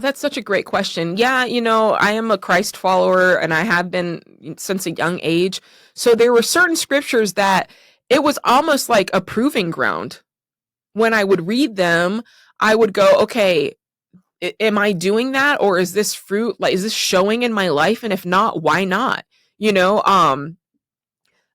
That's such a great question. Yeah, I am a Christ follower and I have been since a young age. So there were certain scriptures that it was almost like a proving ground. When I would read them, I would go, okay, am I doing that, or is this fruit, like, is this showing in my life? And if not, why not? You know,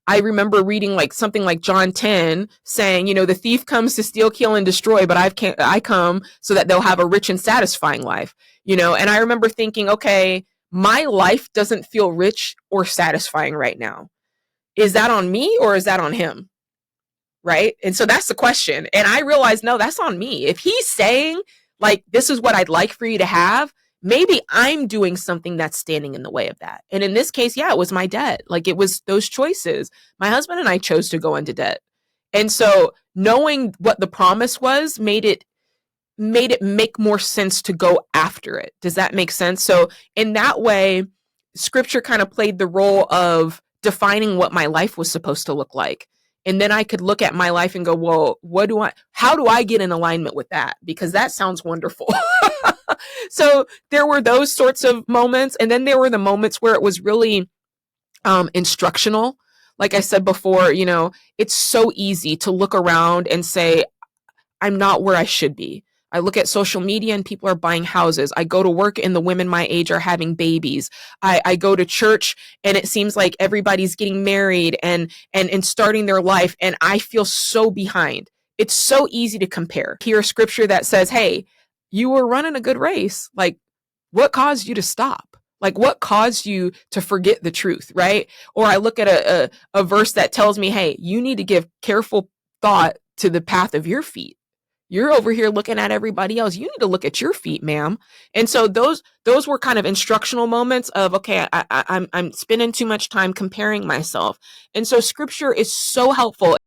I remember reading like something like John 10 saying, the thief comes to steal, kill, and destroy, but I come so that they'll have a rich and satisfying life, and I remember thinking, okay, my life doesn't feel rich or satisfying right now. Is that on me or is that on him? Right. And so that's the question. And I realized, no, that's on me. If he's saying, like, this is what I'd like for you to have, maybe I'm doing something that's standing in the way of that. And in this case, yeah, it was my debt. Like, it was those choices. My husband and I chose to go into debt. And so knowing what the promise was made it make more sense to go after it. Does that make sense? So in that way, scripture kind of played the role of defining what my life was supposed to look like. And then I could look at my life and go, well, how do I get in alignment with that? Because that sounds wonderful. So there were those sorts of moments. And then there were the moments where it was really instructional. Like I said before, it's so easy to look around and say, I'm not where I should be. I look at social media and people are buying houses. I go to work and the women my age are having babies. I go to church and it seems like everybody's getting married and starting their life. And I feel so behind. It's so easy to compare. Hear a scripture that says, hey, you were running a good race. Like, what caused you to stop? Like, what caused you to forget the truth, right? Or I look at a verse that tells me, hey, you need to give careful thought to the path of your feet. You're over here looking at everybody else. You need to look at your feet, ma'am. And so those were kind of instructional moments of, okay, I'm spending too much time comparing myself. And so scripture is so helpful.